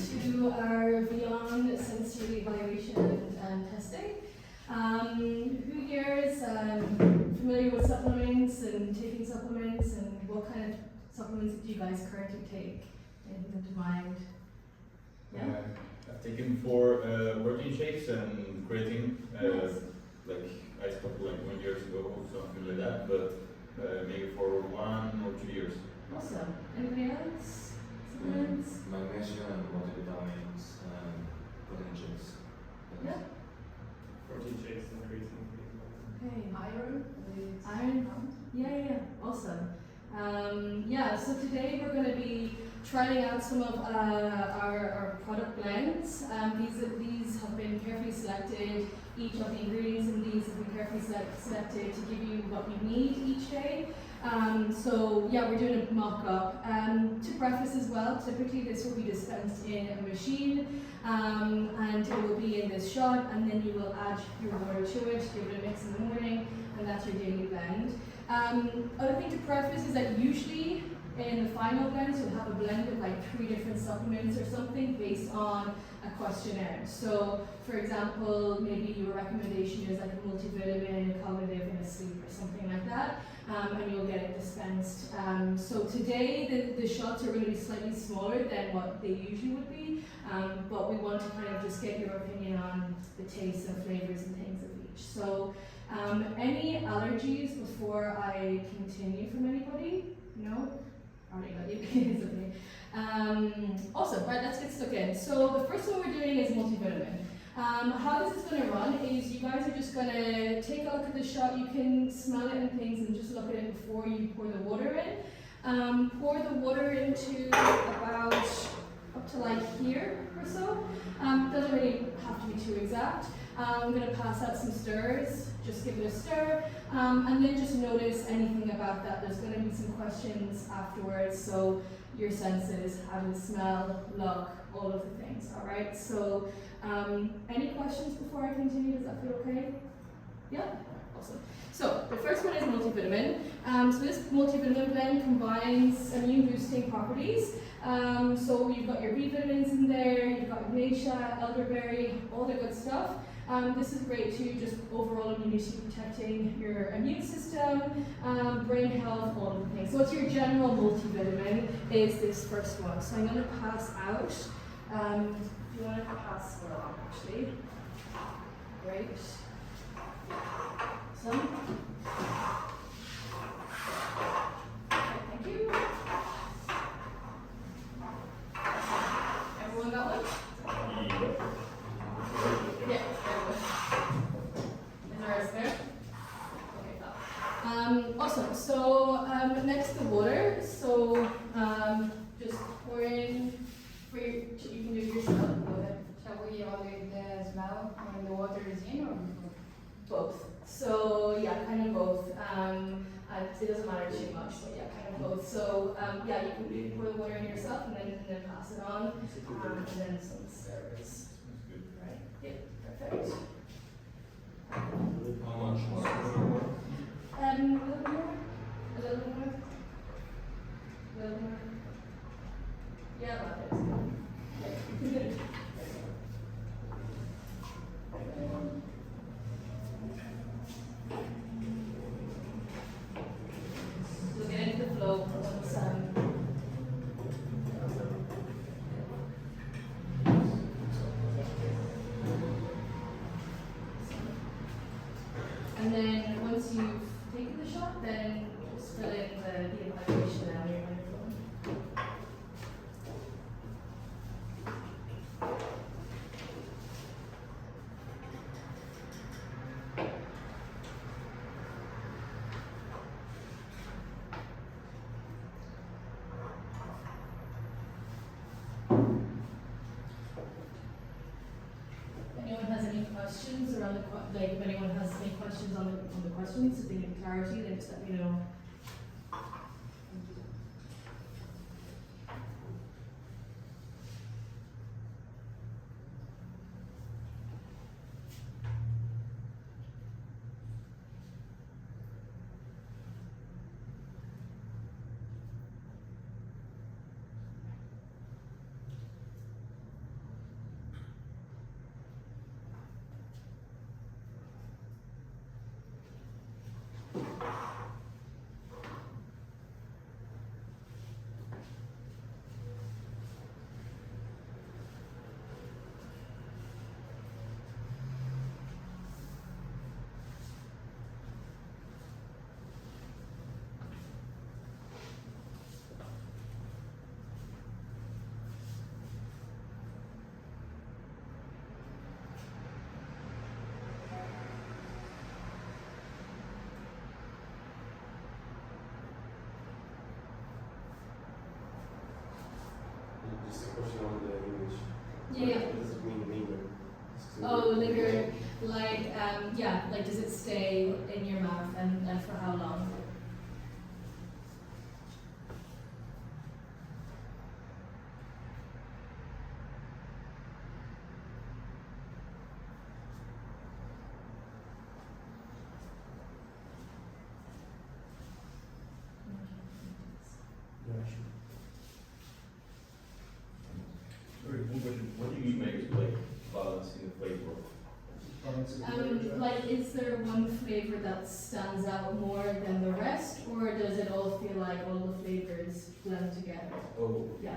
to our Beyond Sensory Evaluation and Testing. Who here is familiar with supplements and taking supplements, and what kind of supplements do you guys currently take? Anything to mind? Yeah? I've taken 4 protein shakes and creatine, Nice. like I stopped like 1 year ago, something like that, but maybe for 1 or 2 years. Awesome. Anybody else? Supplements? Magnesium and multivitamins and protein shakes. Yeah. Protein shakes and creatine. Okay. Iron? Iron? Yeah. Awesome. So today we're going to be trying out some of our product blends. These have been carefully selected. Each of the ingredients in these have been carefully selected to give you what you need each day. We're doing a mock-up. To preface as well, typically this will be dispensed in a machine, and it will be in this shot, and then you will add your water to it, give it a mix in the morning, and that's your daily blend. Other thing to preface is that usually in the final blends you'll have a blend of like 3 different supplements or something based on a questionnaire. So for example, maybe your recommendation is like a multivitamin, a cognitive, and a sleep or something like that, and you'll get it dispensed. So today the shots are going to be slightly smaller than what they usually would be, but we want to kind of just get your opinion on the tastes and flavors and things of each. So any allergies before I continue from anybody? No? Already got you. It's okay. Awesome. Right, let's get stuck in. So the first one we're doing is multivitamin. How this is going to run is you guys are just going to take a look at the shot. You can smell it and things and just look at it before you pour the water in. Pour the water into about up to like here or so. Doesn't really have to be too exact. I'm going to pass out some stirs, just give it a stir, and then just notice anything about that. There's going to be some questions afterwards, so your senses, how to smell, look, all of the things, all right? So any questions before I continue? Does that feel okay? Yeah? Awesome. So the first one is multivitamin. So this multivitamin blend combines immune boosting properties. So you've got your B vitamins in there, you've got magnesia, elderberry, all the good stuff. This is great too, just overall immunity, protecting your immune system, brain health, all of the things. So what's your general multivitamin is this first one. So I'm going to pass out. Do you want to pass it along actually? Great. Some. Thank you. Everyone got one? Yeah, is there a spare? Okay, awesome. So next the water. So just pour in. You can do it yourself. Go ahead. Shall we audit the smell when the water is in or before? Both. So yeah, kind of both. It doesn't matter too much, but yeah, kind of both. So you can pour the water in yourself and then pass it on, and then some stirrers. Right? Yeah, perfect. How much more? A little more. A little more. A little more. Yeah, about it. Good. We'll get into the flow once and then once you've taken the shot, then just fill in the evaluation now. You're going to questions around the if anyone has any questions on the questions, if they need clarity, then just let me know. like, does it stay in your mouth and for how long? Sorry, one question. What do you make like balancing the flavor? Like, is there one flavor that stands out more than the rest, or does it all feel like all the flavors blend together? Oh, Yeah.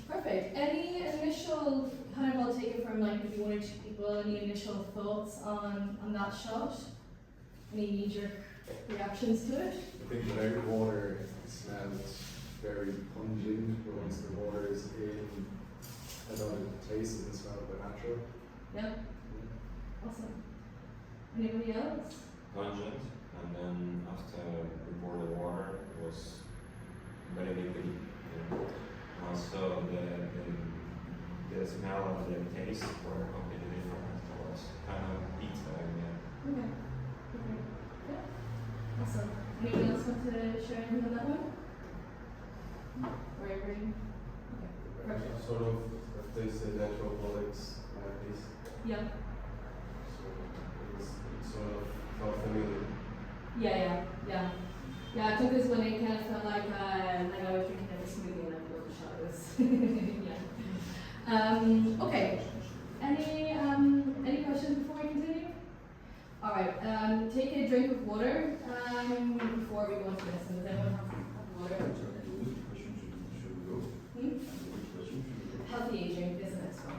Perfect. Any initial, kind of, I'll take it from like maybe one or two people, any initial thoughts on that shot? Any knee-jerk reactions to it? I think without water, it smells very pungent, but once the water is in, I don't know, it tastes and smells a bit natural. Yeah. Awesome. Anybody else? Pungent, and then after we poured the water, it was very liquidy. You know. Also, the smell and the taste were completely different. It was kind of pizza again. Okay. Okay. Yeah. Awesome. Anyone else want to share anything on that one? Or agree? Okay. Perfect. Sort of, if they say natural products, piece. Yeah. So it was sort of felt familiar. Yeah. Yeah, I took this one. It kind of felt like I was drinking a smoothie and I felt the shot was yeah. Okay. Any questions before we continue? All right. Take a drink of water before we go into this. And does anyone have water? which question should we go? Hmm? Which question should we go? Healthy aging is the next one.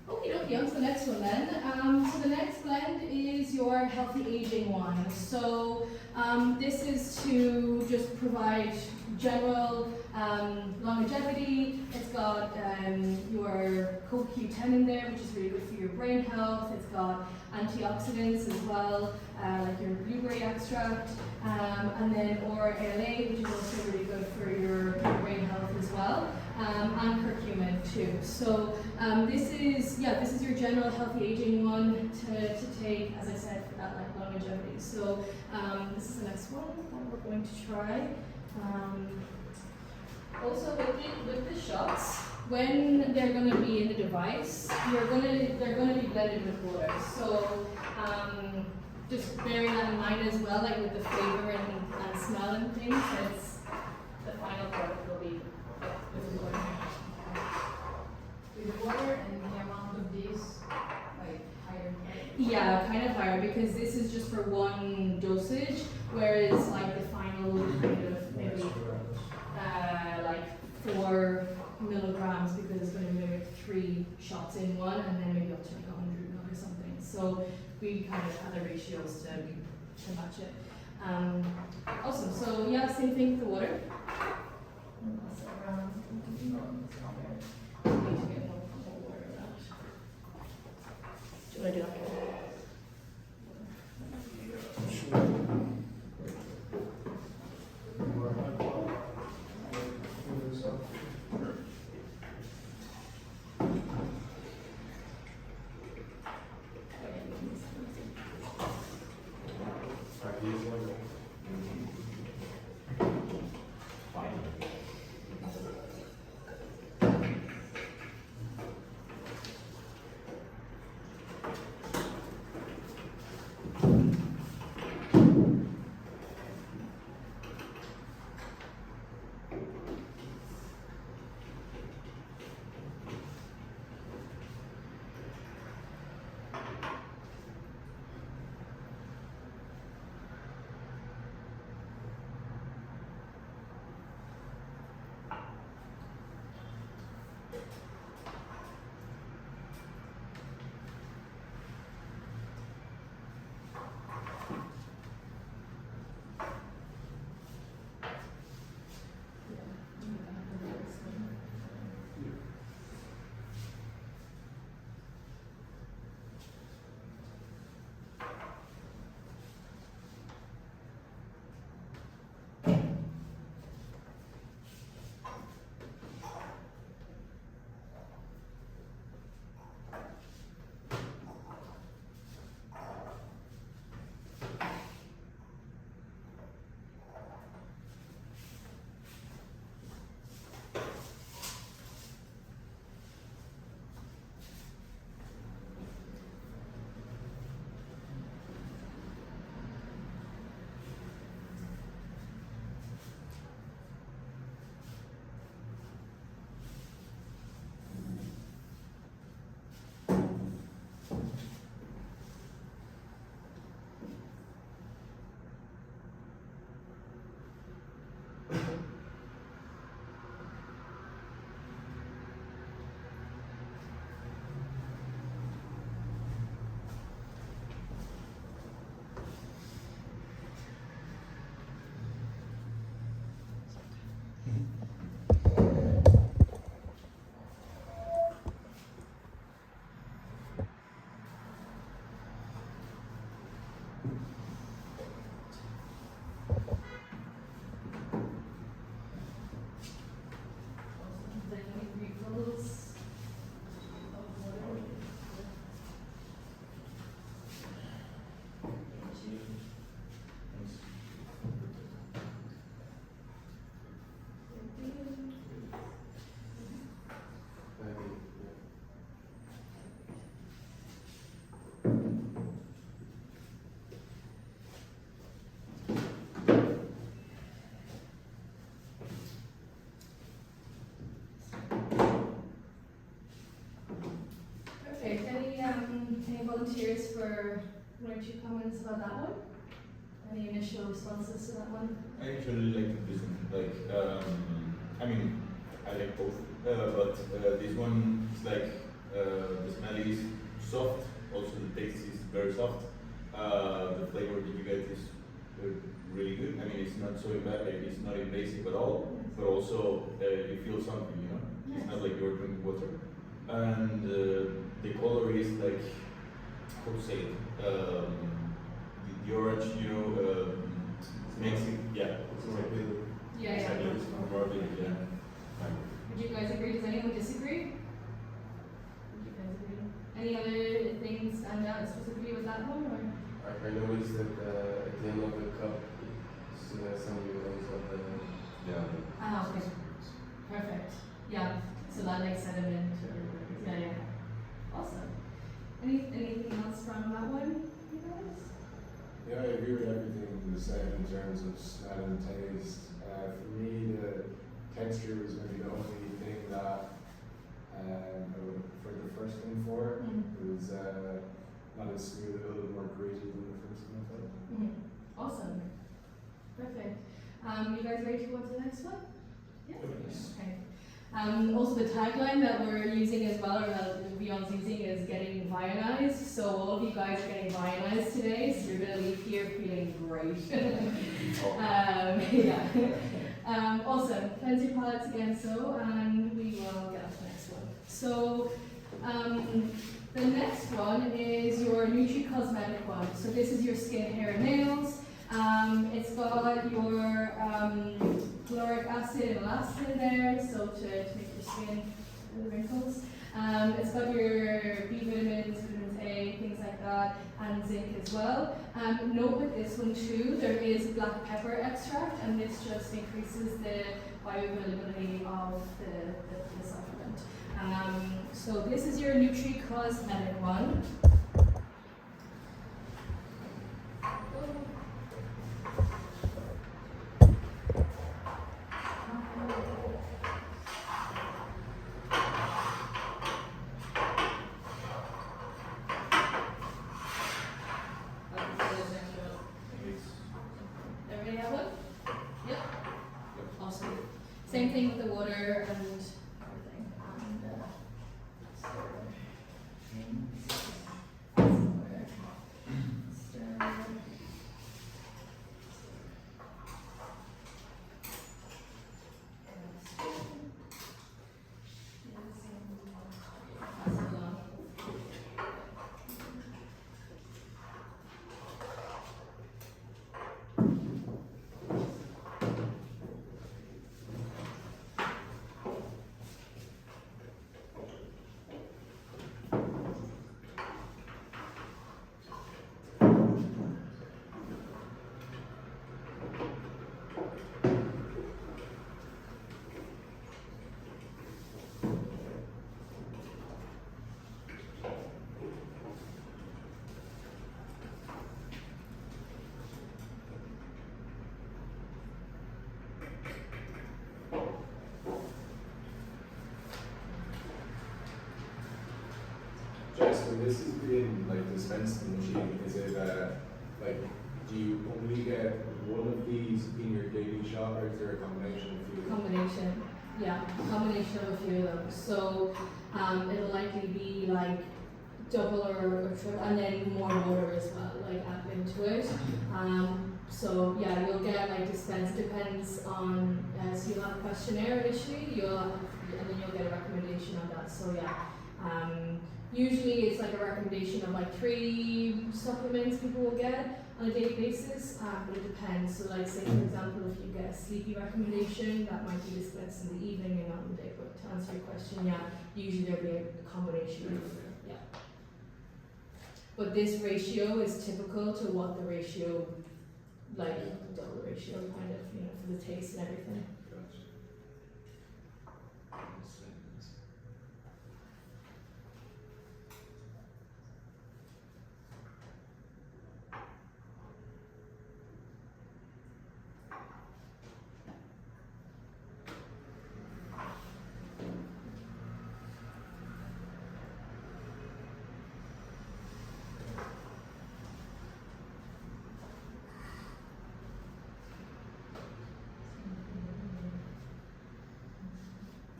Okay. Okay, on to the next one then. So the next blend is your healthy aging one. So this is to just provide general longevity. It's got your CoQ10 in there, which is really good for your brain health. It's got antioxidants as well, like your blueberry extract, and then ALA, which is also really good for your brain health as well, and curcumin too. So this is your general healthy aging one to take, as I said, for that like longevity. So this is the next one that we're going to try. Also with the shots, when they're going to be in the device, they're going to be blended with water. So just bearing that in mind as well, like with the flavor and smell and things, it's the final product will be with water. With water and the amount of this, like higher. Yeah, kind of higher, because this is just for one dosage, whereas like the final kind of maybe like 4 milligrams, because it's going to be maybe 3 shots in one, and then maybe up to like 100 or something. So we kind of have the ratios to match it. Awesome. So yeah, same thing with the water. Do I do that? Then we refills of water. Perfect. Any volunteers for one or two comments about that one? Any initial responses to that one? I actually like this one. Like, I mean, I like both, but this one is like the smell is soft. Also, the taste is very soft. The flavor that you get is really good. I mean, it's not so it's not invasive at all, but also you feel something. You know, it's not like you're drinking water. And the color is like, how to say it? The orange, you know, makes it, yeah. It's more appealing. Yeah, yeah. Exactly, it's more appealing, yeah. Would you guys agree? Does anyone disagree? Would you guys agree? Any other things stand out specifically with that one, or? I noticed that at the end of the cup, some euros of the. Yeah. Ah, okay. Perfect. Yeah. So that like sediment. Yeah, yeah. Awesome. Anything else from that one, you guys? Yeah, I agree with everything you said in terms of smell and taste. For me, the texture was maybe the only thing that I would prefer the first one for. It was not as smooth, a little bit more gritty than the first one I felt. Awesome. Perfect. You guys ready to go on to the next one? Yeah. Yes. Okay. Also the tagline that we're using as well, or that Beyond's using, is getting vionized. So all of you guys are getting vionized today, so you're gonna leave here feeling great. Yeah. Awesome. Cleanse your palates again, so, and we will get on to the next one. So, the next one is your Nutri Cosmetic one. So this is your skin, hair, and nails. It's got your caloric acid and elastin there, so to make your skin the wrinkles. It's got your B vitamins, vitamins A, things like that, and zinc as well. Note with this one too, there is black pepper extract, and this just increases the bioavailability of the supplement. So this is your Nutri Cosmetic one. Everybody have one? Yep. Awesome. Same thing with the water and everything. And, stir. When this is being like dispensed in the machine, is it like, do you only get one of these in your daily shot, or is there a combination of few? Combination, yeah, combination of a few of them. So it'll likely be like double or triple, and then more water as well, like add into it. So yeah, you'll get like dispensed, depends on, so you'll have a questionnaire initially, and then you'll get a recommendation on that. So yeah, Usually it's like a recommendation of like 3 supplements people will get on a daily basis, but it depends. So like say for example if you get a sleepy recommendation, that might be dispensed in the evening and not in the day. But to answer your question, yeah, usually there'll be a combination of, yeah. But this ratio is typical to what the ratio, like double ratio kind of, you know, for the taste and everything.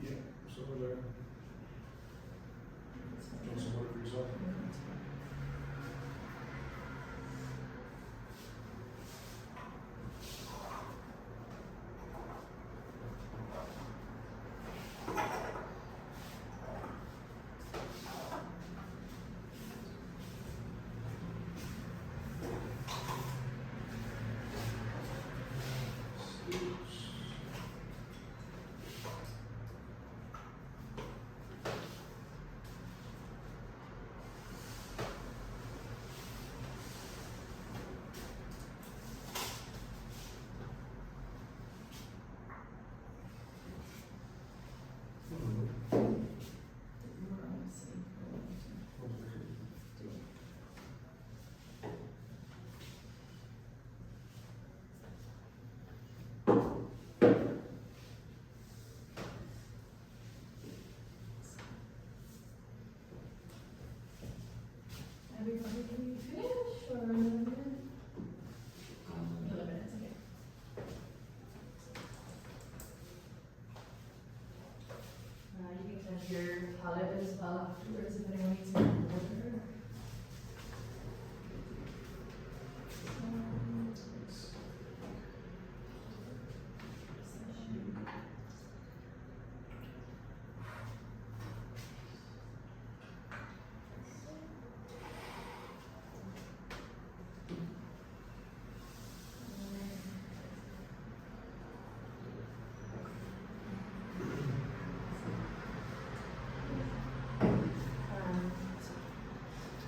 Yeah, so we'll drink some water for yourself. Everybody finish or another minute? Another minute, okay. You can cleanse your palate as well afterwards if anyone needs more water.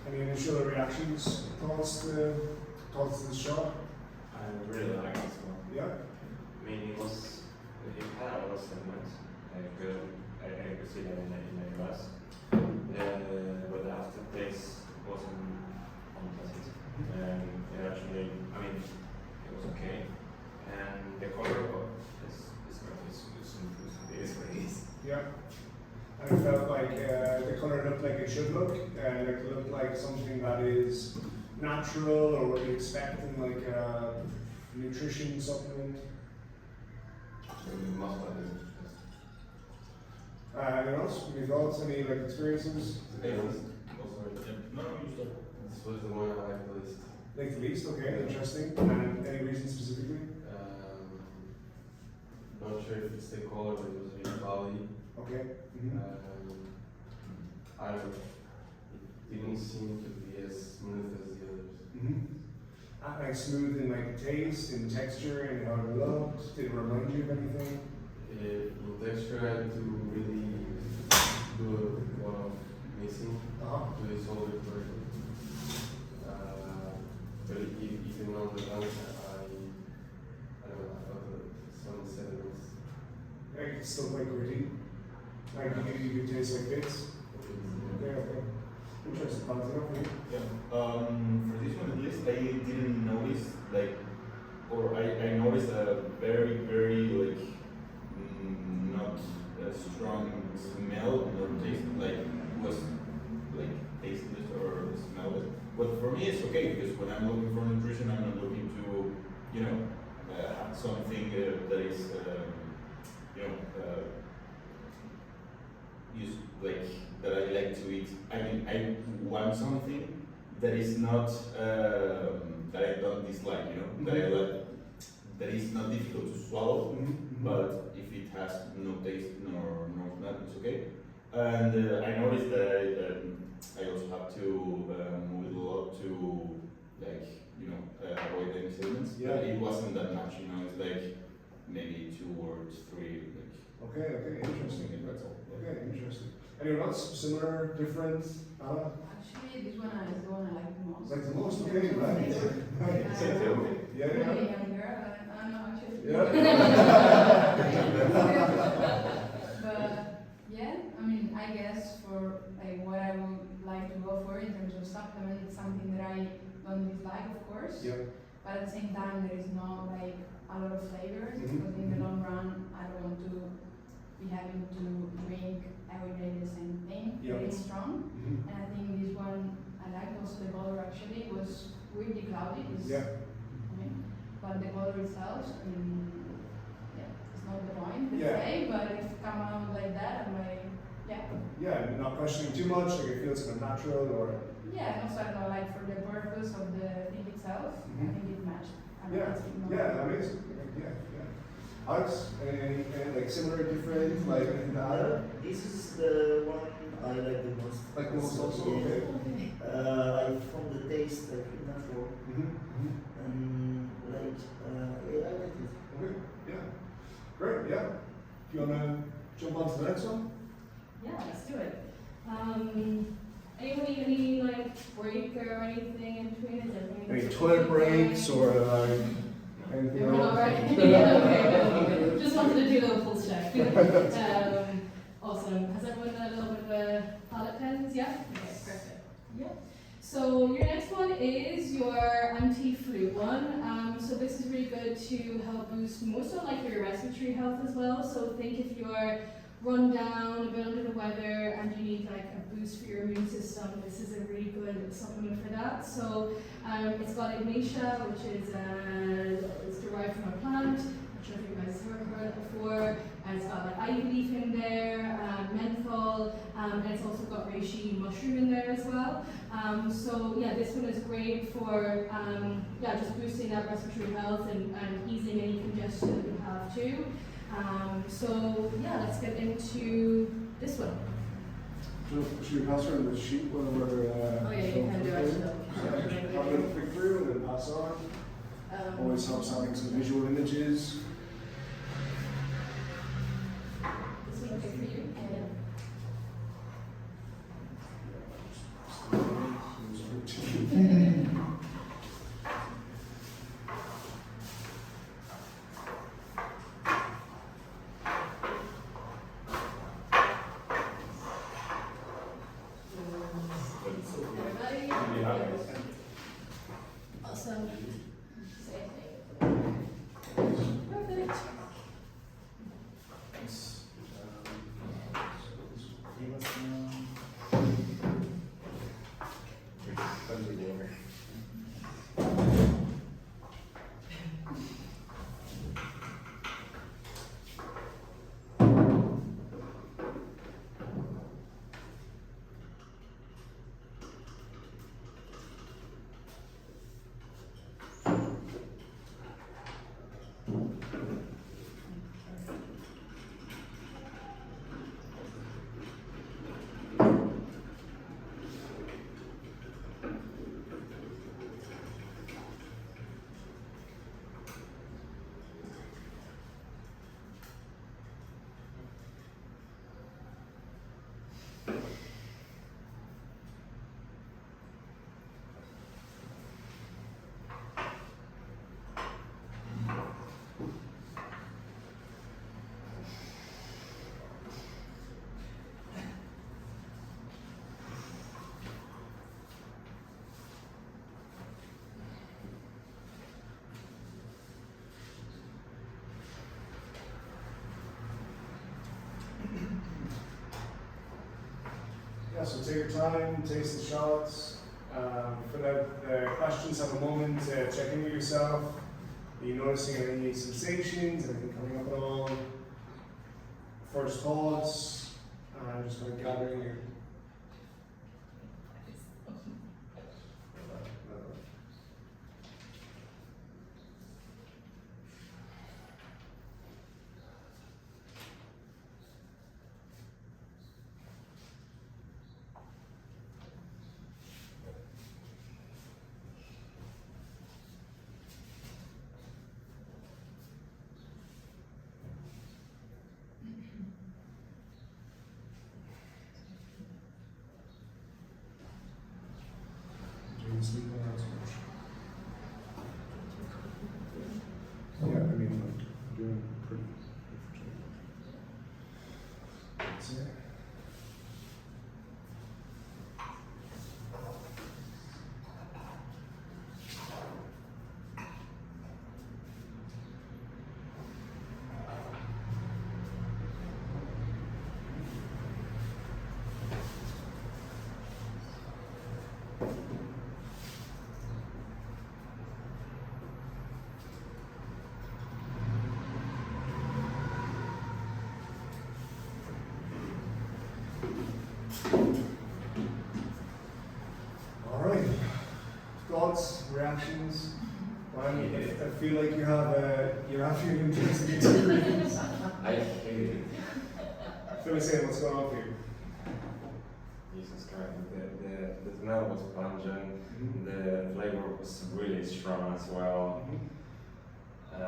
Any initial reactions, thoughts to the shot? I really like it so. Yeah? I mean, it had a lot of segments. I could see that in the glass. But the aftertaste wasn't unpleasant. It actually, I mean, it was okay. And the color is what it is. Yeah. And it felt like the colour looked like it should look. Like it looked like something that is natural or what you expect in like a nutrition supplement. Anyone else? Any thoughts? Any like experiences? No, you start. This was the one I liked the least. Like the least? Okay, interesting. And any reason specifically? Not sure if it's the color, but it was really cloudy. Okay. Mm-hmm. I don't know. It didn't seem to be as smooth as the others. Mm-hmm. Like smooth in like taste and texture and how it looked. Did it remind you of anything? In texture, I had to really do a lot of mixing to dissolve it correctly. But even on the lungs, I don't know, I felt some sediments. Like it's still quite gritty. Like you could taste like bits. Okay, okay. Interesting. Valentino, for you? Yeah. For this one at least, I didn't notice like, or I noticed a very like not a strong smell or taste. Like it was like tasteless or smellless. But for me, it's okay because when I'm looking for nutrition, I'm not looking to, you know, have something that is, you know, use like that I like to eat. I mean, I want something that is not that I don't dislike, you know, that I like, that is not difficult to swallow, but if it has no taste nor smell, it's okay. And I noticed that I also have to move it a lot to like avoid any sediments. Yeah. It wasn't that much, it's like maybe 2 or 3 like. Okay, interesting. That's all. Okay, interesting. Anyone else? Similar, different? Actually, this one is the one I like the most. Like the most, okay, right. Right. Same thing. Yeah, Really yeah. younger, no, actually. Yeah. But yeah, I mean, I guess for like what I would like to go for in terms of supplement, it's something that I don't dislike, of course. Yeah. But at the same time, there is no like a lot of flavors Mhm. because in the long run, I don't want to be having to drink every day the same thing. Yeah. Very strong. Mhm. And I think this one I liked also the color actually was weirdly cloudy. It's, Yeah. I mean, but the color itself, I mean, yeah, it's not the point, let's Yeah. say, but if it come out like that, I'm like, yeah. Yeah, and not questioning too much, like it feels kind of natural or. Yeah, and also I know like for the purpose of the thing itself, I Mhm. think it matched. I mean, Yeah, that's not- yeah, amazing. Yeah, yeah. Alex, any like similar, different, like anything to add? This is the one I like the most. Like the most also, Yeah. okay. Okay. I found the taste like natural Mm-hmm. and like yeah, I like it. Okay, yeah. Great, yeah. Do you wanna jump on to the next one? Yeah, let's do it. Anyone need any like break or anything in between? Is everything? Any toilet breaks or like anything Everyone else? all right? Yeah, okay. Just wanted to do a little pulse check. Awesome. Has everyone done a little bit of a palette cleanse? Yeah? Okay, perfect. Yeah. So your next one is your anti-flu one. So this is really good to help boost most of like your respiratory health as well. So think if you're run down, a bit under the weather, and you need like a boost for your immune system, this is a really good supplement for that. So it's got Ignatia, which is it's derived from a plant. I'm not sure if you guys have heard it before. And it's got like ivy leaf in there, menthol, and it's also got reishi mushroom in there as well. So yeah, this one is great for just boosting that respiratory health and easing any congestion that you have too. So yeah, let's get into this one. Should we pass around the sheet when we're? Oh yeah, you can do it. Yeah, have a little click through and then pass on. Always helps having some visual images. This one okay for you? Everybody? Yeah. Awesome. Perfect. Thanks. Give us Yeah, so take your time, taste the shots, fill out the questions, have a moment to check in with yourself. Are you noticing any sensations, anything coming up at all? First thoughts, just kind of gathering your. sleep on that so much. Yeah, I mean, like, doing pretty good. That's it. Alright, thoughts, reactions? Ryan, I feel like you're having an interesting experience. I hate it. Fill us in, what's going on for you? Jesus Christ, the smell was pungent, the flavor was really strong as well. It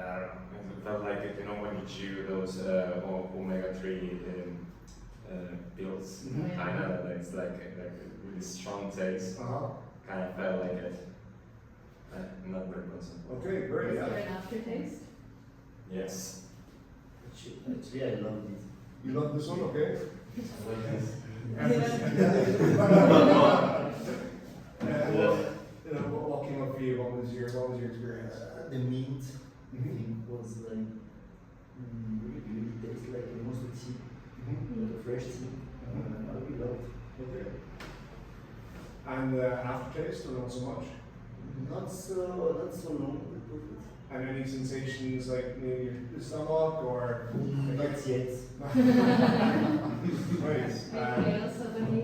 felt like it, you know, when you chew those omega-3 pills, Mhm. kind of, it's like a really strong taste. Uh-huh. Kind of felt like it. Not very pleasant. Okay, great, Is yeah. there an aftertaste? Yes. Actually, I loved it. You love this one, okay? What came up for you? What was your experience? The meat Mhm. thing was like really good. It tastes like almost a tea, Mhm. like a fresh tea. I really loved it. Okay. And aftertaste, or not so much? Not so long, but perfect. And any sensations like maybe your stomach or like Not yet. nice. Anything else of any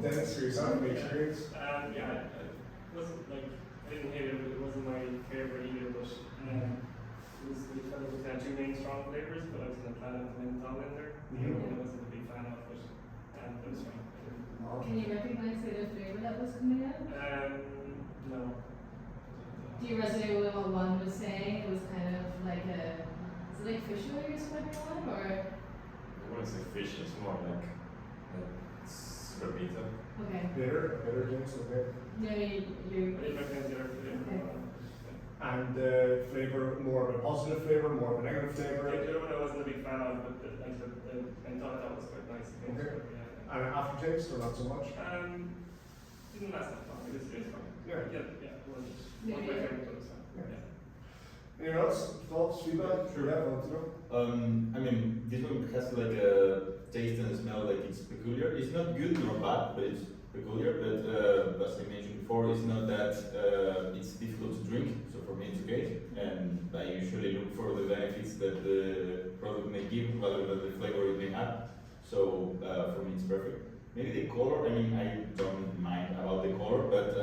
Dennis, for yourself, any experience? Yeah, it wasn't like, I didn't hate it, but it wasn't my favorite either, but it felt like it had two main strong flavors, but I was in a planet of menthol in there, Mhm. and I wasn't a big fan of it, but it was fine. Can you recognize the other flavor that was coming out? No. Do you resonate with what one was saying? It was kind of like a, is it like fish oil you're sweating on, or? I wouldn't say fish, it's more like super bitter. Okay. Bitter taste, okay. No, I you're didn't recognize the other flavor. Okay. And flavor, more of a positive flavor, more of a negative flavor. The other one I wasn't a big fan of, but like the menthol I thought was quite nice. Okay. Yeah. And aftertaste, or not so much? Didn't last that long. It's fine. Yeah. It was Yeah, one of my yeah. favorite ones. So, Yeah. yeah. Anyone else? Thoughts, feedback? Sure. Yeah, want to know? I mean, this one has like a taste and a smell like it's peculiar. It's not good nor bad, but it's peculiar. But as I mentioned before, it's not that it's difficult to drink. So for me, it's okay. And I usually look for the benefits that the product may give rather than the flavor it may have. So for me, it's perfect. Maybe the color. I mean, I don't mind about the color, but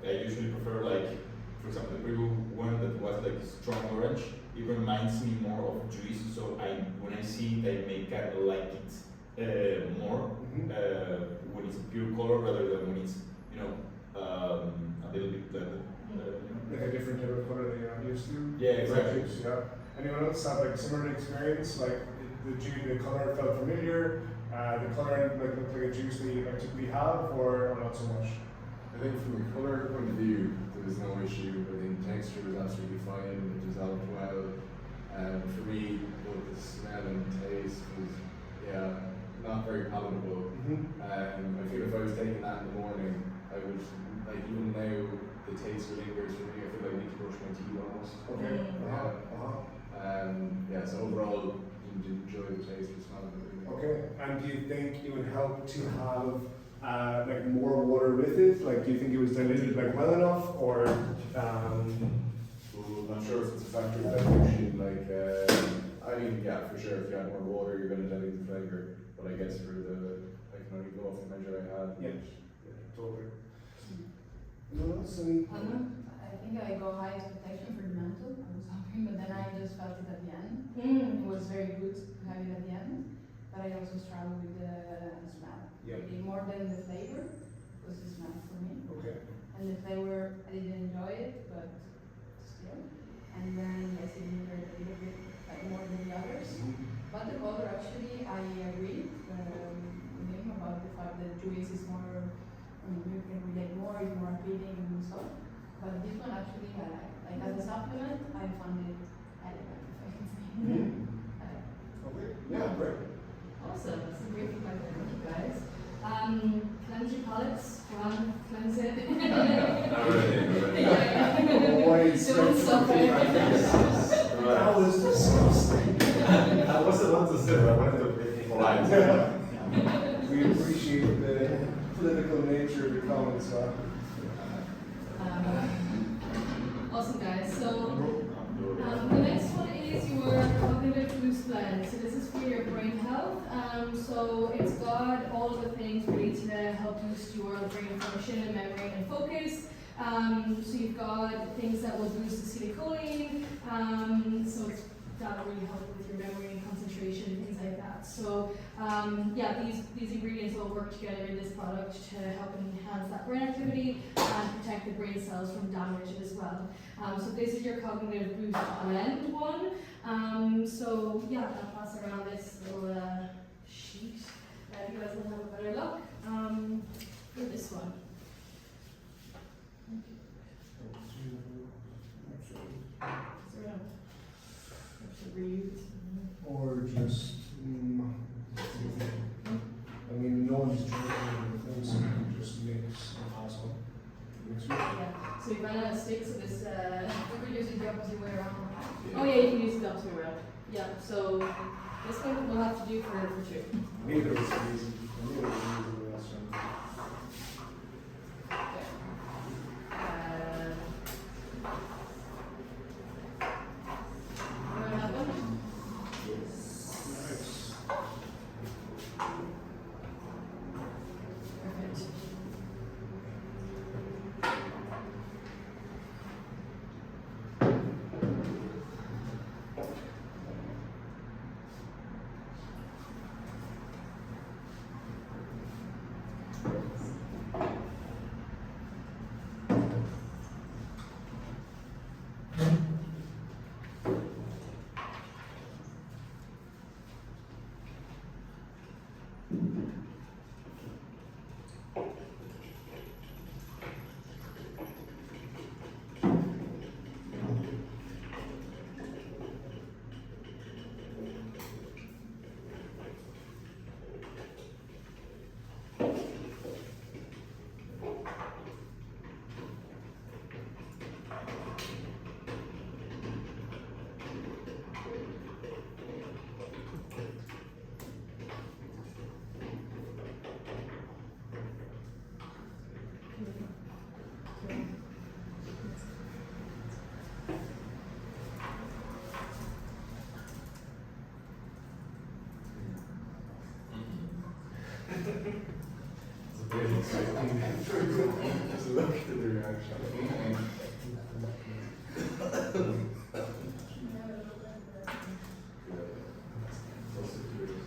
I usually prefer like, for example, the previous one that was like strong orange. It reminds me more of juice, so when I see it, I may kind of like it more when it's a pure color rather than when it's a little bit blended. Like a different type of color that you're not used to? Yeah, exactly. Juice, yeah. Anyone else have like similar experience? Like the color felt familiar, the color like looked like a juice that you typically have, or not so much? I think from a colour point of view, there was no issue. I think texture was absolutely fine. It dissolved well. For me, both the smell and taste was, not very palatable. I feel if I was taking that in the morning, I would, like even now, the taste lingers for me. I feel like I need to brush my teeth almost. Okay. So overall, didn't enjoy the taste or smell of it. Really. Okay. And do you think it would help to have like more water with it? Like, do you think it was diluted like well enough, or? Well, I'm not sure if it's a factor of dilution. Like, I mean, yeah, for sure. If you add more water, you're going to dilute the flavour. But I guess for I can only go off the measure I had. Yeah. Totally. No, else? Any? I think I go high expectation for the mantle. I was hoping, but then I just felt it at the end. It Mm. was very good to have it at the end, but I also struggled with the smell. Yeah. Maybe more than the flavor was the smell for me. Okay. And the flavor, I didn't enjoy it, but still. And then yes, it lingered a little bit like more than the others. But the color, actually, I agree with him about the fact that juice is more, you can relate more, it's more appealing, stuff. That was disgusting. I wasn't want to say, but I wanted to be polite. We appreciate the political nature of your comments, Awesome, guys. So the next one is your cognitive boost blend. So this is for your brain health. So it's got all of the things really to help boost your brain function and memory and focus. So you've got things that will boost acetylcholine. So that'll really help with your memory and concentration, things like that. So yeah, these ingredients all work together in this product to help enhance that brain activity and protect the brain cells from damage as well. So this is your cognitive boost blend one. So yeah, I'll pass around this little sheet that you guys will have a better look. For this one. or just, I mean, no one's drinking the thing, so you can just mix and pass on. Mix it. Yeah. So you run out of sticks of this. You could use it the opposite way around. Oh yeah, you can use it the opposite way around. Yeah. So this one we'll have to do for two. Neither is easy. Neither is easy in the restaurant. Wanna have one? Nice. Perfect. It's very exciting. Just look at the reaction. Also curious.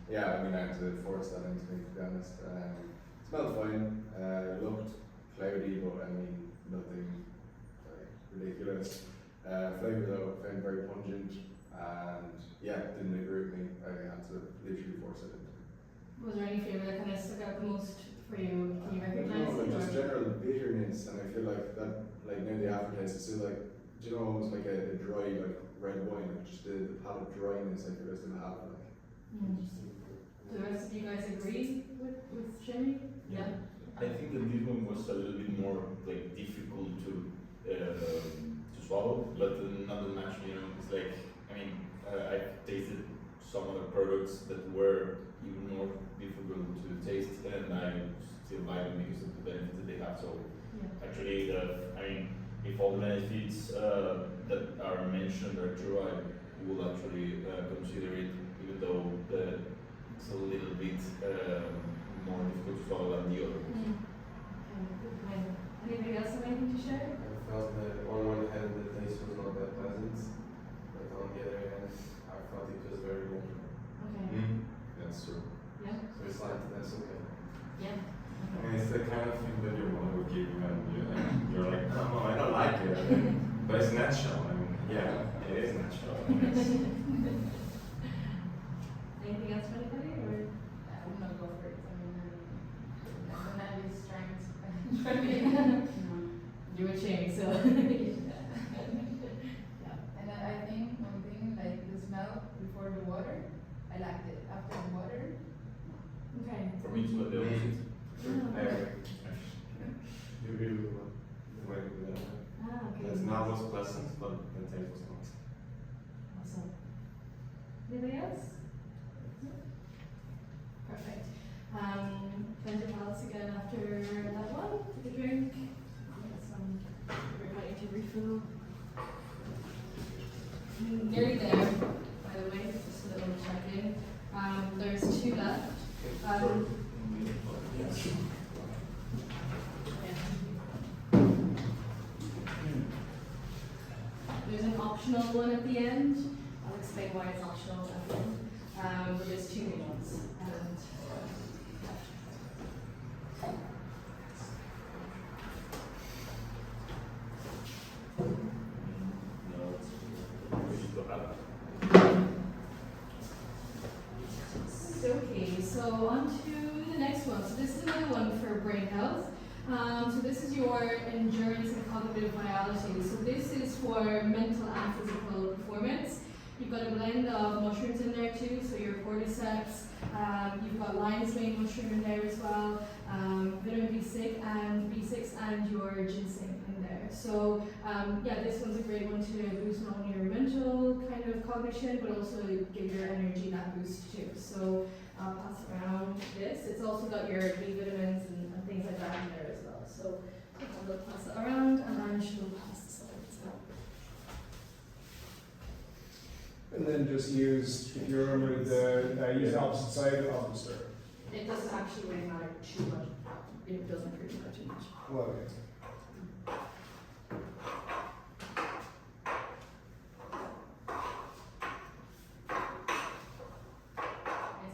Yeah, I mean, I had to force that into me, to be honest. Smelled fine. Looked cloudy, but I mean, nothing like ridiculous. Flavour though, found very pungent, and yeah, didn't agree with me. I had to literally force it into me. Was there any flavour that kind of stuck out the most for you? Can you recognise No, it? just or- general bitterness, and I feel like that, like now the aftertaste is still like, do you know, almost like a dry, like red wine, like just the palate dryness I feel I still have. Like. Mm. Do the rest of you guys agree with Jimmy? Yeah. I think that this one was a little bit more like difficult to swallow, but not as much. You know, it's like, I mean, I've tasted some other products that were even more difficult to taste, and I still buy them because of the benefits that they have. So Yeah. actually, I mean, if all the benefits that are mentioned are true, I will actually consider it, even though it's a little bit more difficult to swallow than the other ones. Mm. Okay, good point. Anybody else have anything to share? I felt that on one hand the taste was not that pleasant, but on the other hand I felt it was very good. Okay. That's true. Yeah. So it's like that's okay. Yeah. I mean, it's the kind of thing that your mom would give you, and you're like, oh, Mom, I don't like it. But it's natural. I mean, yeah, it is natural. Anything else for anybody? Or I would not go for it. I mean, when I was trying to you were shaming, so yeah. And then I think one thing, like the smell before the water, I liked it. After the water, Okay. For me, it's not the opposite. Yeah. I agree. You really went with that. Ah, okay. The smell was pleasant, but the taste was not. Awesome. Anybody else? Perfect. Plenty of palates again after that one. Take a drink. Get some everybody to refill. Nearly there, by the way, just a little check in. There's 2 left. There's an optional one at the end. I'll explain why it's optional at the end. But there's 2 new ones. And okay, so on to the next one. So this is another one for brain health. So this is your endurance and cognitive vitality. So this is for mental and physical performance. You've got a blend of mushrooms in there too, so your cordyceps, you've got lion's mane mushroom in there as well, vitamin B6 and your ginseng in there. So yeah, this one's a great one to boost not only your mental kind of cognition, but also give your energy that boost too. So I'll pass around this. It's also got your B vitamins and things like that in there as well. So I'll pass it around, and then she'll pass the slides out. And then just use, if you remember, use the opposite side of the stir. It doesn't actually really matter too much. It doesn't really matter too much. Well, okay.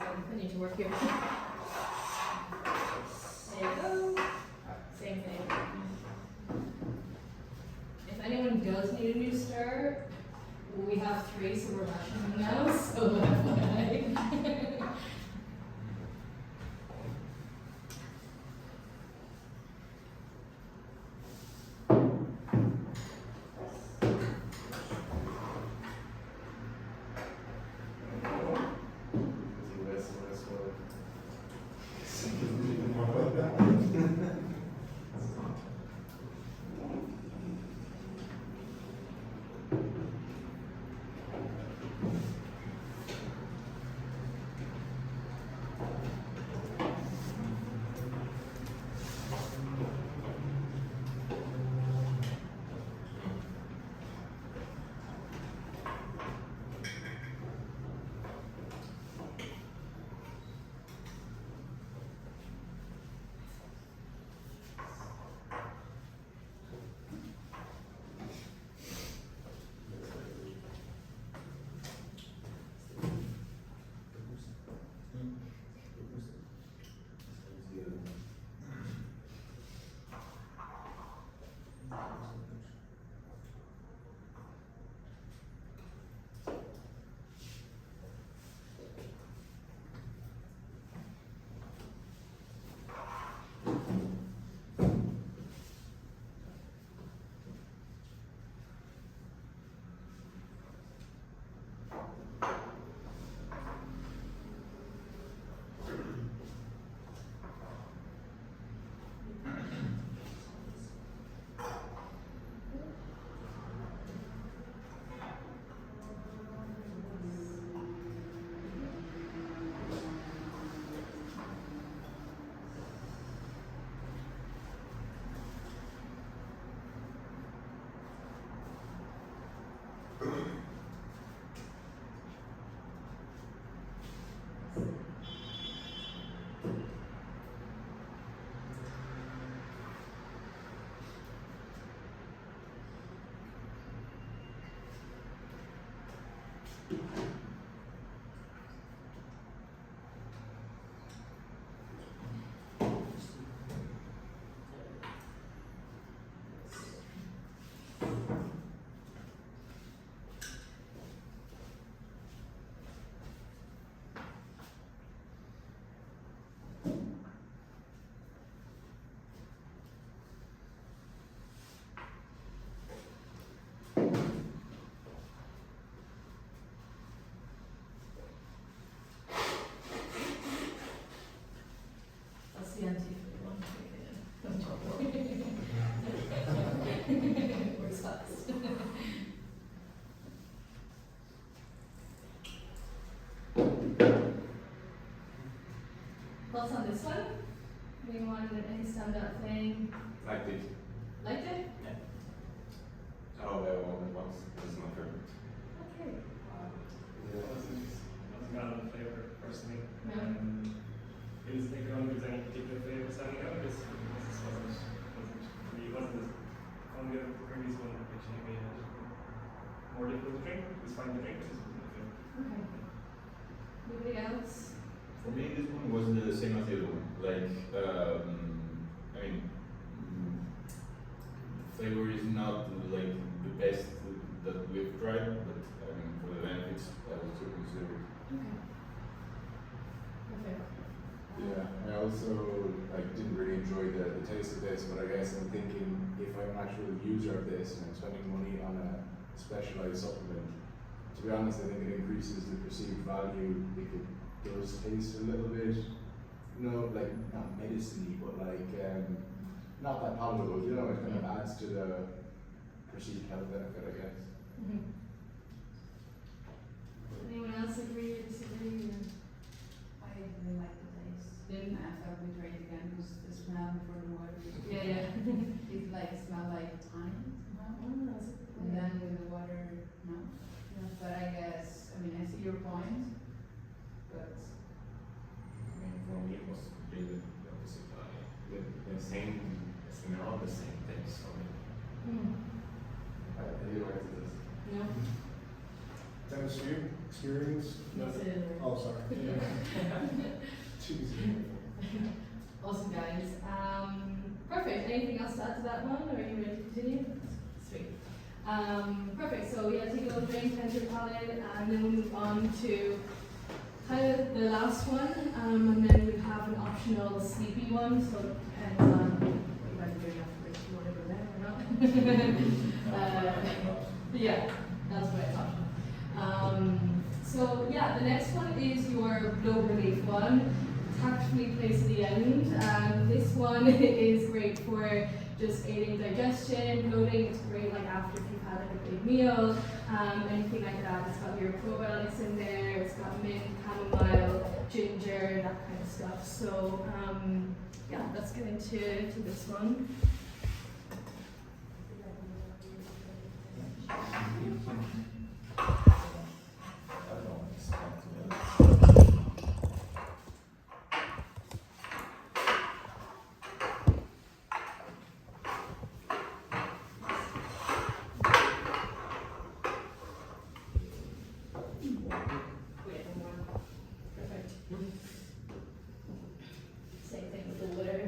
I need to work here. There you go. Same thing. If anyone does need a new stir, we have 3, so we're rushing them now. So FYI. Thoughts on this one? Anyone, any standout thing? Liked it. Liked it? Oh, the one at once. This is my favorite. Okay. Wasn't bad on the flavour personally. Yeah. It was like, I don't think there's any particular flavour standing out. This wasn't as on the previous one, which maybe had more difficult to drink. It was fine to drink, but this wasn't my favourite. Okay. Anybody else? For me, this one was the same as the other one. Like, I mean, the flavor is not like the best that we've tried, but I mean, for the benefits, I would still consider it. Okay. Perfect. Yeah, I also like didn't really enjoy the taste of this, but I guess I'm thinking if I'm an actual user of this and I'm spending money on a specialized supplement, to be honest, I think it increases the perceived value if it does taste a little bit, like not medicine-y, but like not that palatable, you know, it kind of adds to the perceived health benefit, I guess. Mm-hmm. Anyone else agree or disagree? Or? I really like the taste. Didn't? I thought we'd try it again because the smell before the water was Yeah, yeah. it like smelled like thyme somehow. Oh, that's a good And point. then with the water, no. Yeah. But I guess, I mean, I see your point, but I mean, for me, it was completely the opposite. The same smell, the same taste. I mean, Hmm. I didn't like this. No? Dennis, you experience? That's it. Oh, sorry. Jeez. Awesome, guys. Perfect. Anything else to add to that one, or are you ready to continue? Sweet. Perfect. So yeah, take a little drink, cleanse your palate, and then we'll move on to kind of the last one, and then we have an optional sleepy one. So it depends on what you guys are doing afterwards. If you want to go there or not. Yeah, that's what I thought. So yeah, the next one is your blow relief one. Tactfully placed at the end. This one is great for just aiding digestion, bloating. It's great like after you've had like a big meal, anything like that. It's got your probiotics in there. It's got mint, chamomile, ginger, that kind of stuff. So yeah, let's get into this one. I don't know, it's not together. Wait, one more. Perfect. Same thing with the water.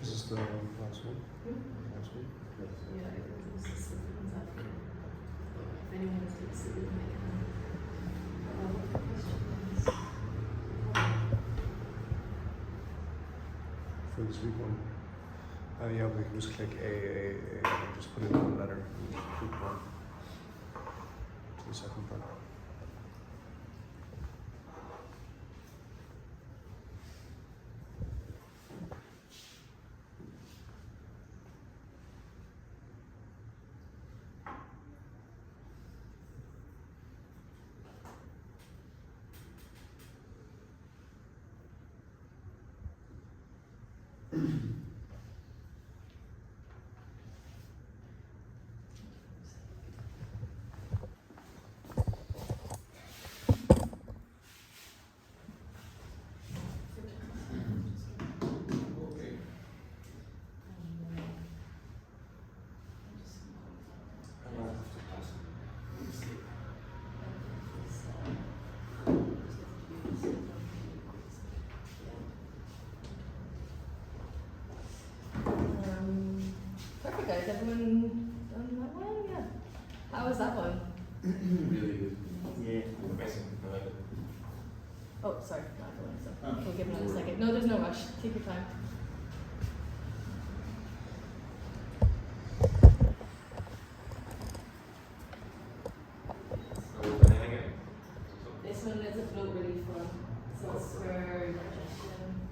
Is this the last one? Last one? Yeah, I think this is the ones after. If anyone wants to see them, they can. Questions? For this week one? Yeah, we can just click A, and just put in one letter, and just click one to the second part. Okay. I might have to pass it. Alright guys, everyone done that one? Yeah. How was that one? Really good. Yeah. Amazing. I like it. Oh, sorry, not the one, so we'll give another second. No, there's no rush. Take your time. So, anything again? This one is a float relief one, so it's for digestion.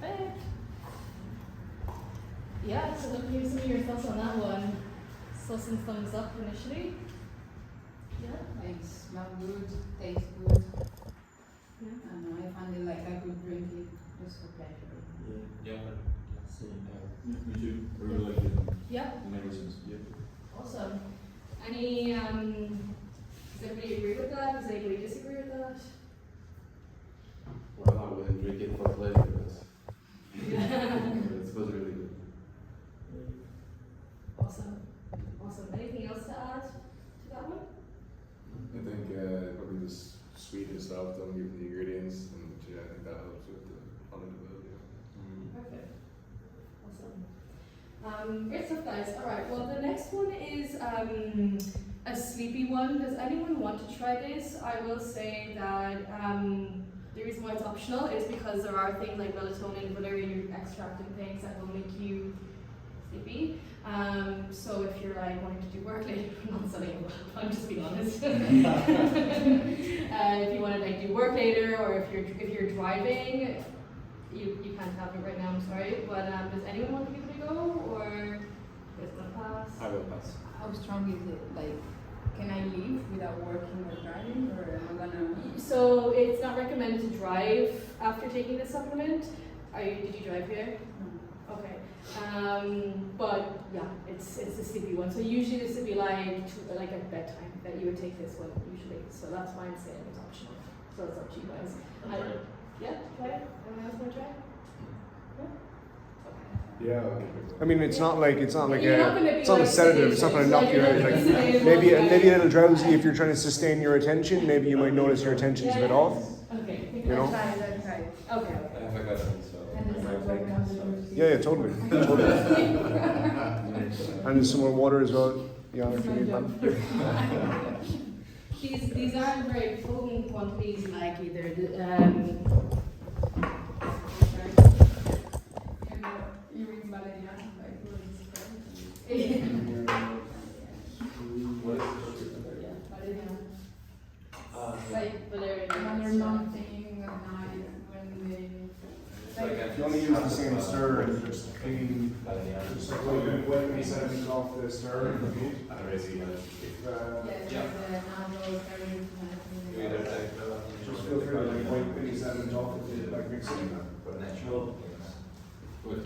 Perfect. Yeah, so let me hear some of your thoughts on that one. Saw some thumbs up initially. Yeah. Like smell good, taste good. Yeah. I don't know, I find it like I could drink it just for pleasure. Yeah. Same. Me too. I really like it. Yeah. In every sense. Yeah. Awesome. Any does everybody agree with that? Does anybody disagree with that? Well, I wouldn't drink it for pleasure, but Yeah. it was really good. Awesome. Awesome. Anything else to add to that one? I think probably just sweet and soft on given the ingredients, and yeah, I think that helps with the palatability. Perfect. Awesome. Great stuff, guys. All right. Well, the next one is a sleepy one. Does anyone want to try this? I will say that the reason why it's optional is because there are things like melatonin, valerian extract, and things that will make you sleepy. So if you're like wanting to do work later, I'm not selling it, I'm just being honest. If you want to like do work later, or if you're driving, you can't have it right now. I'm sorry, but does anyone want to give it a go, or is it gonna pass? I will pass. How strong is it? Like, can I leave without working or driving, or am I gonna? So it's not recommended to drive after taking this supplement. Did you drive here? Okay. But yeah, it's a sleepy one. So usually this would be like at bedtime that you would take this one usually. So that's why I'm saying it's optional. So it's up to you guys. Yeah, try it. Anyone else want to try it? Yeah. I mean, it's not like You're not gonna be it's not a like sedative. It's not going to knock you out. Like maybe a little drowsy if you're trying to sustain your attention. Maybe you might notice your attention's a bit off. Okay. You know? Try it. Okay. I have a cousin, so And I it's might like take working it. on So. the Yeah, totally. And there's some more water as well. Yeah, if you need that. These aren't very potent quantities like either. You read Valerian, like, What is Yeah, Valerian. like Valerian. when they're not thinking at night, when they. If you want to use the same stir and just clean, just like when we set it off the stir and the meat. Yes, Yeah. the novel, very You either take the Just feel free to like when you set it off, like mix it. natural. Good.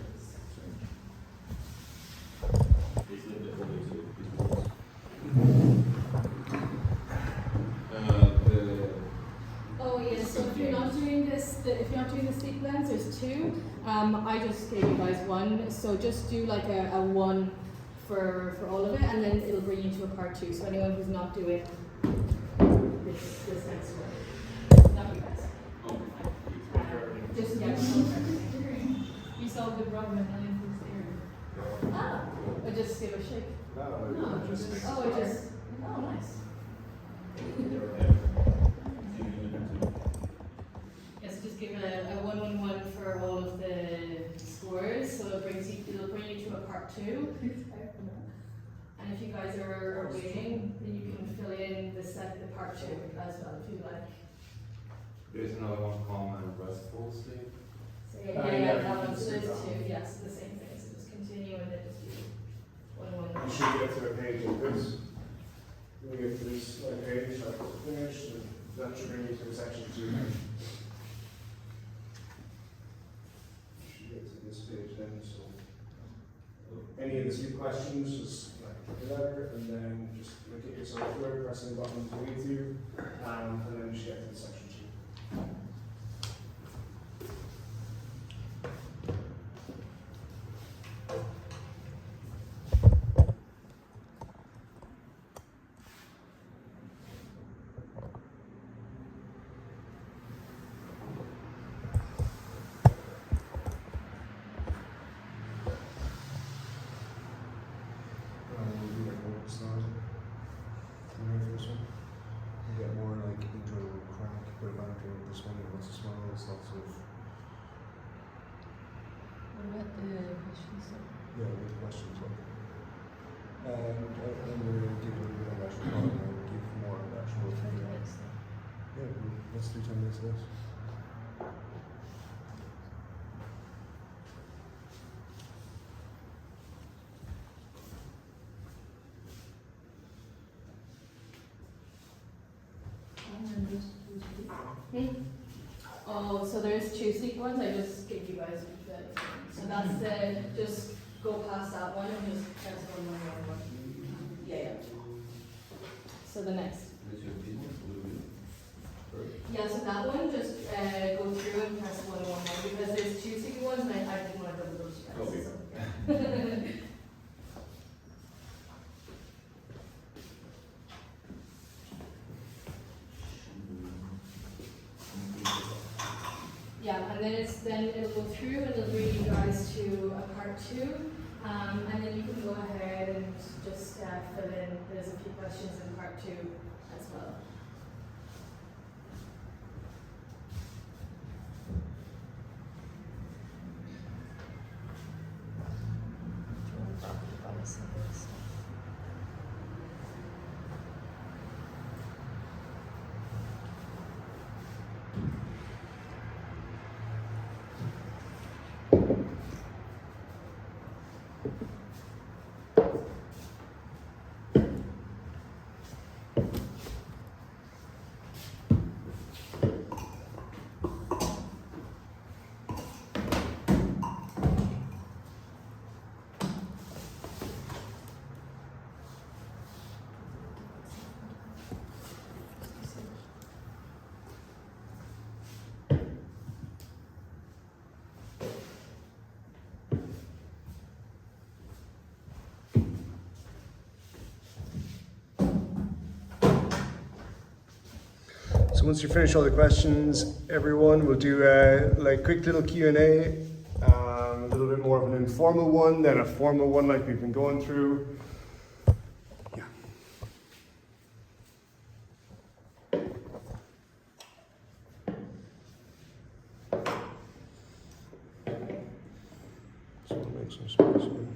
Oh yes, so if you're not doing the sleep blends, there's two. I just gave you guys one, so just do like a one for all of it, and then it'll bring you to a part two. So anyone who's not doing this next one, not you guys. Just You solved the problem and then it's there. ah, but just give it a shake. No, just mix Oh, it just nice. Yes, just give it a 1-1-1 for all of the scores, so it'll bring you to a part two. And if you guys are waiting, then you can fill in the part two as well if you like. There's another one called Restful Sleep. So yeah, that one's you can those see that. two, yes, the same thing. So just continue and then just do 1-1-1. You should get to a page like this. When you get to this page, like finished, and that should bring you to section 2. You should get to this page then. So, any of the sleep questions, just like put it there, and then just look at yourself through, pressing the button to lead you, and then just get to the section 2. Yeah, with questions. And we're going to give a little bit of actual comment and give more actual 10 feedback. minutes. Yeah, let's do 10 minutes less. Oh, so there's two sleek ones. I just gave you guys the. So that's the. Just go past that one and just press one. Yeah. So the next. Yeah, so that one just go through and press one more because there's two sleek ones and I didn't want to double those guys. So. Yeah, and then it'll go through and it'll bring you guys to a part 2, and then you can go ahead and just fill in. There's a few questions in part 2 as well. So once you finish all the questions, everyone will do a quick little Q&A, a little bit more of an informal one than a formal one like we've been going through. Yeah. So we'll make some space here.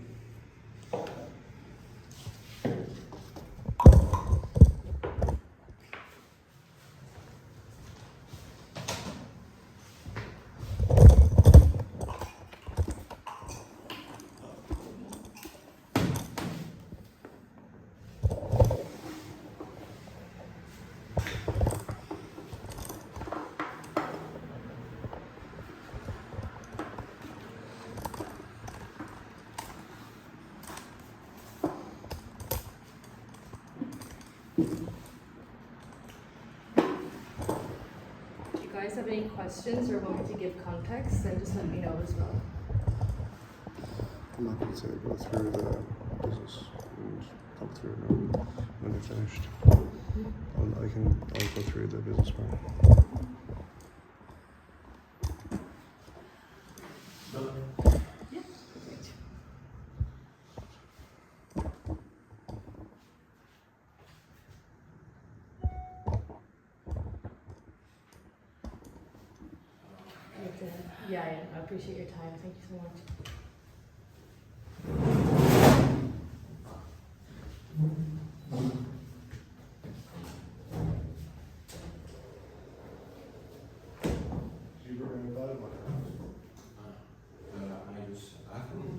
If you guys have any questions or want me to give context, then just let me know as well. I'm happy to go through the business and talk through it now when they're finished. I'll go through the business part. Yeah, perfect. Yeah, I appreciate your time. Thank you so much. I use iPhone.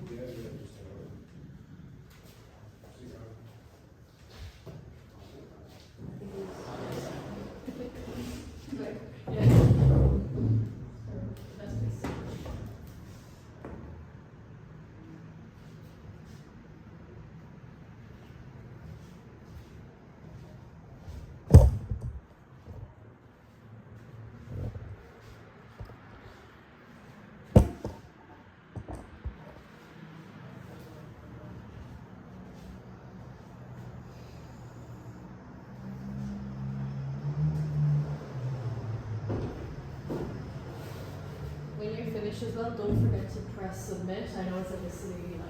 When you're finished as well, don't forget to press submit. I know it's like a silly thing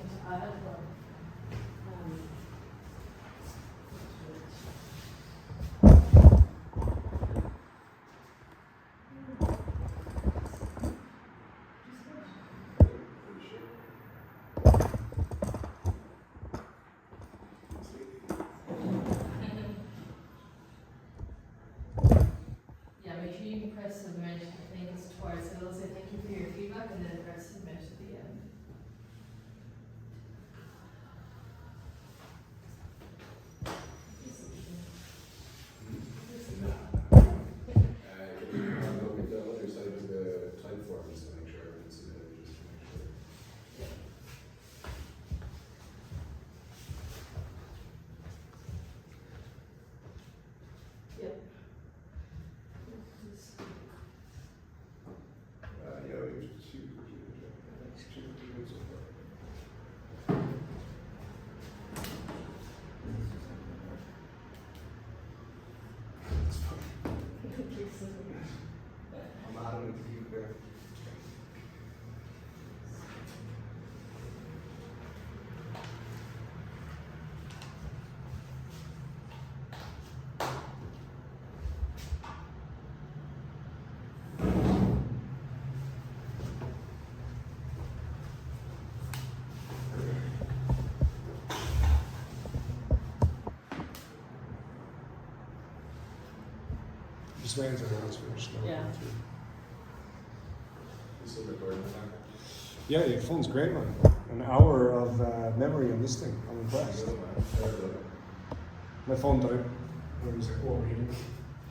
to add, but feedback and then press submit at the end. Can you go with the other side of the type forms to make sure everyone's submitted, just to make sure. Yep. Yeah, we have two so far. I'm adamant to keep it there. Just waiting until everyone's finished. now. Yeah. You still recording that? Yeah, your phone's great, man. An hour of memory on this thing. I'm impressed. Good, man. Fair enough. My phone died. It was like overheating.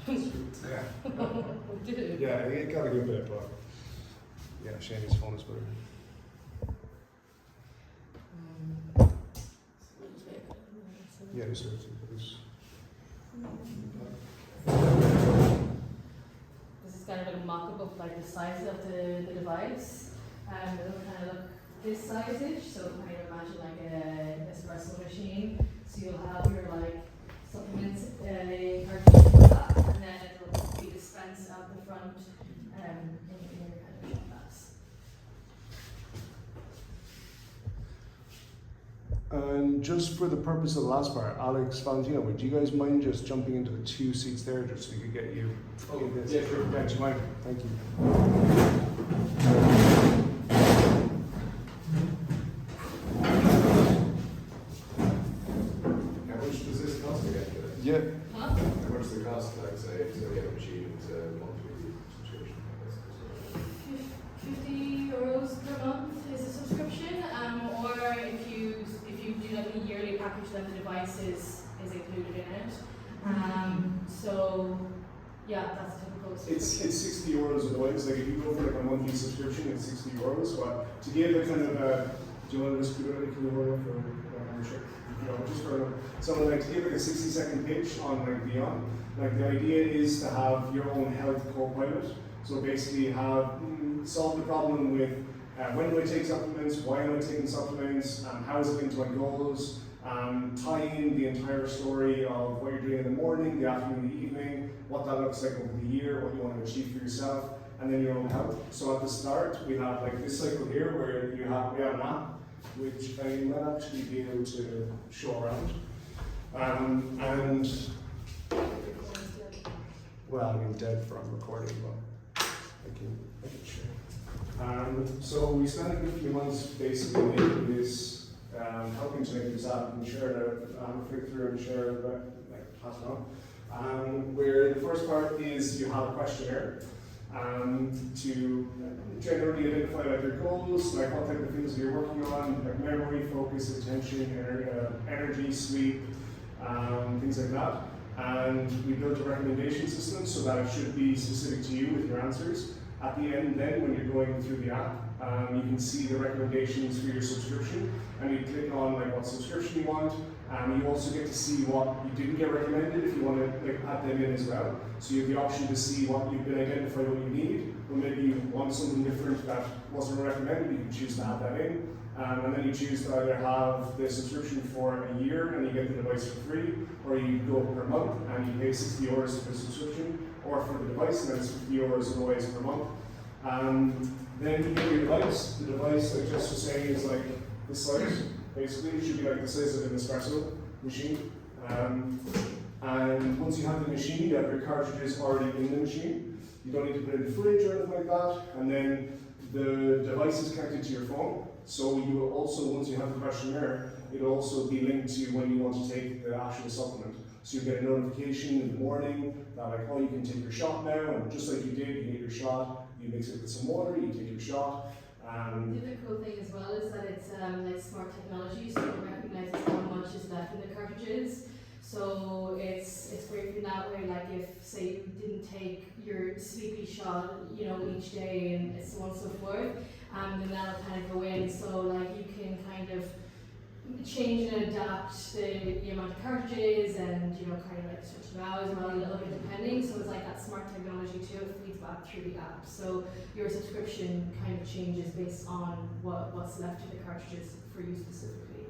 Yeah. Did it? Yeah, it got a good bit, but yeah, Shane's phone is better. Yeah, this is. This is kind of like a mock-up of like the size of the device. It'll kind of look this size-ish, so kind of imagine like an espresso machine. So you'll have your like supplements cartridge for that, and then it'll be dispensed out the front in your kind of shot glass. And just for the purpose of the last part, Alex, Valentino, would you guys mind just jumping into the 2 seats there just so we could get you in this? Yeah, sure. Yeah, do you mind? Thank you. How much does this cost again? Yeah. Huh? How much does it cost, like, say, to get a machine to monthly subscription? €50 per month is a subscription, or if you do like a yearly package, then the device is included in it. So yeah, that's a typical subscription. It's €60 a device. Like if you go for like a monthly subscription, it's €60. But to give a kind of do you want to just do it? Can you hold it for sure? You know, just for someone like to give like a 60-second pitch on like Beyond. Like the idea is to have your own health co-pilot. So basically have solve the problem with when do I take supplements, why am I taking supplements, how is it linked to my goals, tie in the entire story of what you're doing in the morning, the afternoon, the evening, what that looks like over the year, what you want to achieve for yourself, and then your own health. So at the start, we have like this cycle here where we have an app, which I might actually be able to show around. And well, I mean dead from recording, but I can share. So we spent a good few months basically making this, helping to make this app and share it, flick through and share it, like pass it on. Where the first part is you have a questionnaire to generally identify like your goals, like what type of things you're working on, like memory, focus, attention, energy, sleep, things like that. And we built a recommendation system so that it should be specific to you with your answers. At the end then, when you're going through the app, you can see the recommendations for your subscription, and you click on like what subscription you want. You also get to see what you didn't get recommended if you want to like add them in as well. So you have the option to see what you've been identified what you need, or maybe you want something different that wasn't recommended, you can choose to add that in. And then you choose to either have the subscription for a year and you get the device for free, or you go per month and you pay €60 for the subscription, or for the device, and then it's €50 otherwise per month. Then you get your device. The device, like Jess was saying, is like this size. Basically, it should be like the size of an espresso machine. And once you have the machine, you have your cartridges already in the machine. You don't need to put it in the fridge or anything like that. And then the device is connected to your phone. So you will also, once you have the questionnaire, it'll also be linked to when you want to take the actual supplement. So you get a notification in the morning that like, oh, you can take your shot now, and just like you did, you get your shot, you mix it with some water, you take your shot. The other cool thing as well is that it's like smart technology, so it recognizes how much is left in the cartridges. So it's great in that way. Like if say you didn't take your sleepy shot, you know, each day and so on and so forth, then that'll kind of go in. So like you can kind of change and adapt the amount of cartridges and you know kind of like switch them out as well a little bit depending. So it's like that smart technology too. It feeds back through the app. So your subscription kind of changes based on what's left of the cartridges for you specifically.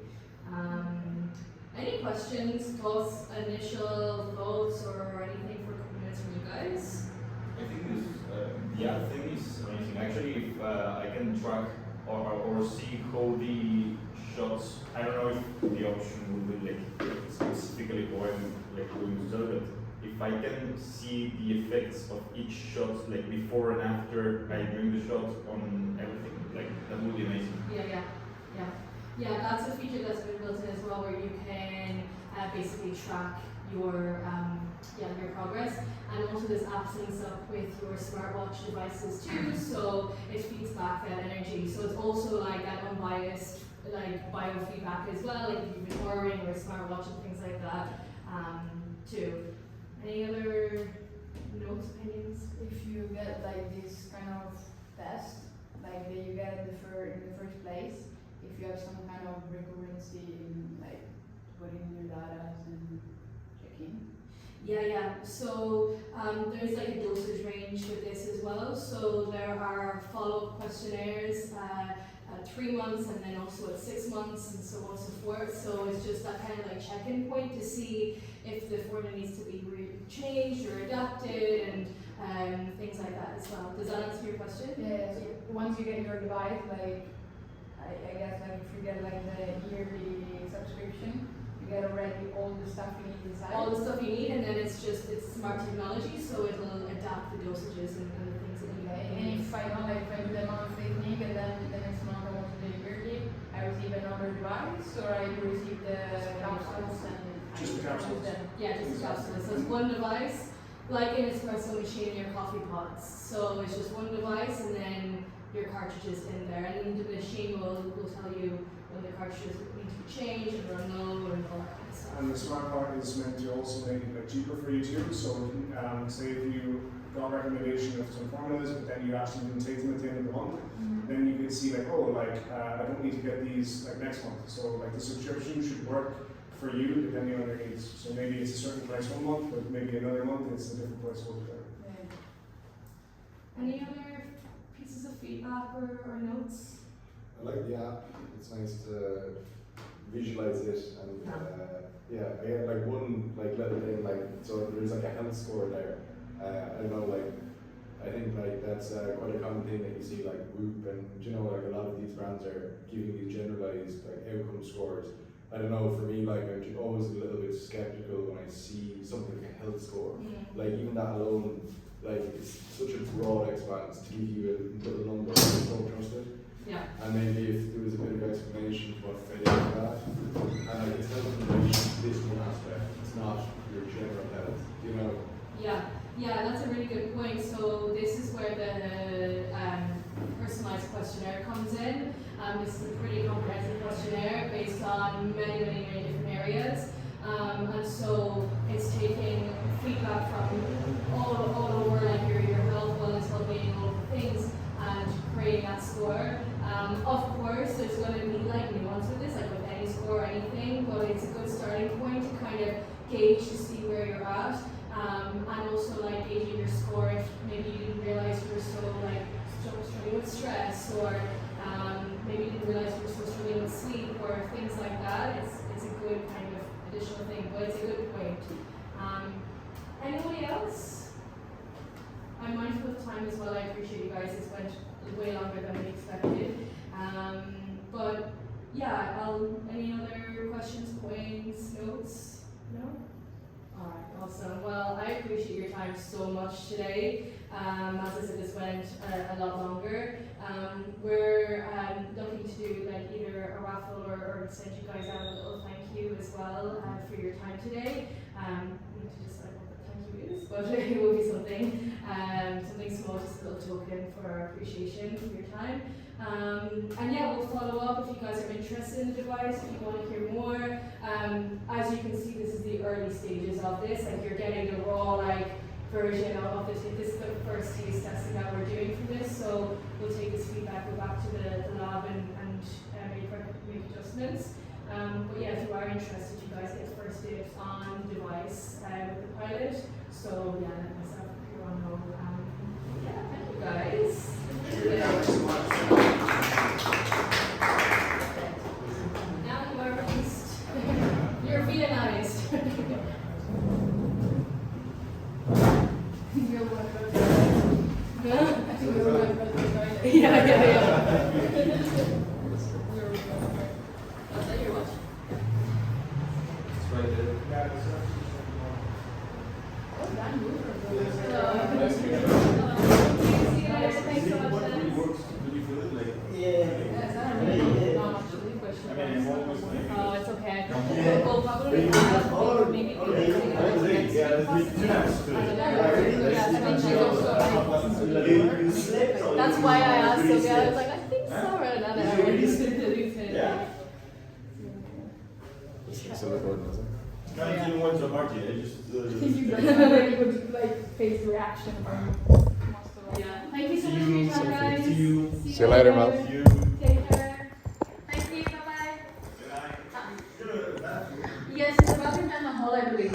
Any questions, thoughts, initial thoughts, or anything for a couple minutes from you guys? I think this, the thing is amazing. Actually, if I can track or see how the shots, I don't know if the option would be like specifically how I'm like going to sell it. If I can see the effects of each shot, like before and after I bring the shot on everything, like that would be amazing. Yeah, that's a feature that's been built in as well, where you can basically track your your progress, and also this app syncs up with your smartwatch devices too, so it feeds back that energy. So it's also like that unbiased like biofeedback as well, like if you've been ordering or a smartwatch and things like that too. Any other notes, opinions? If you get like this kind of test, like that you get in the first place, if you have some kind of recurrency in like putting your data and checking. Yeah. So there's like a dosage range with this as well. So there are follow-up questionnaires at 3 months and then also at 6 months and so on and so forth. So it's just that kind of like check-in point to see if the formula needs to be changed or adapted and things like that as well. Does that answer your question? Yeah. So once you get your device, like I guess like if you get like the yearly subscription, you get already all the stuff you need inside. All the stuff you need, and then it's smart technology, so it'll adapt the dosages and the things that you Okay. need. And if I know like if I do the monthly thing and then the next month I want to do the yearly, I receive another device, or I receive the capsules and Just the capsules. Then. Yeah, just capsules. So it's one device, like an espresso machine in your coffee pots. So it's just one device, and then your cartridges in there, and then the machine will tell you when the cartridges need to be changed and run low and all that kind of stuff. And the smart part is meant to also make it like cheaper for you too. So say if you got recommendation of some formulas, but then you actually didn't take them at the end of the month, then you could see like, oh, like I don't need to get these like next month. So like the subscription should work for you depending on your needs. So maybe it's a certain price one month, but maybe another month it's a different price altogether. Any other pieces of feedback or notes? I like the app. It's nice to visualize it, and yeah, I get like one like little thing, like so there's like a health score there. I don't know, like I think like that's quite a common thing that you see like Whoop, and you know like a lot of these brands are giving these generalized like outcome scores. I don't know, for me like I'm always a little bit skeptical when I see something like a health score. Like even that alone, like it's such a broad expanse to give you a little number, I don't trust it. Yeah. And maybe if there was a bit of explanation what fed into that, and like it's health information, this one aspect, it's not your general health, you know. Yeah, that's a really good point. So this is where the personalized questionnaire comes in. This is a pretty comprehensive questionnaire based on many different areas. And so it's taking feedback from all over, like your health, wellness, well-being, all the things, and creating that score. Of course, there's going to be like nuance with this, like with any score or anything, but it's a good starting point to kind of gauge to see where you're at. And also like gauging your score if maybe you didn't realize you were so like struggling with stress, or maybe you didn't realize you were so struggling with sleep, or things like that. It's a good kind of additional thing, but it's a good point. Anybody else? I'm mindful of time as well. I appreciate you guys. This went way longer than we expected. But yeah, any other questions, points, notes? No? Alright, awesome. Well, I appreciate your time so much today. As I said, this went a lot longer. We're looking to do like either a raffle or send you guys out a little thank you as well for your time today. We need to decide what the thank you is, but it will be something. Something small, just a little token for our appreciation for your time. And yeah, we'll follow up if you guys are interested in the device, if you want to hear more. As you can see, this is the early stages of this. Like you're getting the raw version of this. This is the first taste testing that we're doing for this. So we'll take this feedback, go back to the lab and make adjustments. But yeah, if you are interested, you guys get first dibs on the device with the pilot. So yeah, let myself if you want to know. Yeah, thank you guys. Now you are released. You're Vietnamese. You're welcome. I think you're welcome. Yeah. You're welcome. I'll tell you what. It's right there. Yeah, it's Oh, that mover. Nice meeting you. See you guys. Thanks so much. What really works? Do you feel it like? Yes, I don't really know much of the question. I mean, I'm always like. Oh, it's okay. Yeah. We'll probably have maybe That's why I asked Sylvia. I was like, I think so, or another. Yeah. So the board doesn't. No, I didn't want to party. I just. You would face reaction from most of us. Yeah. Thank you so much for your time, guys. See you. See you later, Mel. See you. Take care. Thank you. Bye bye. Yes, it's about in the hall, I believe.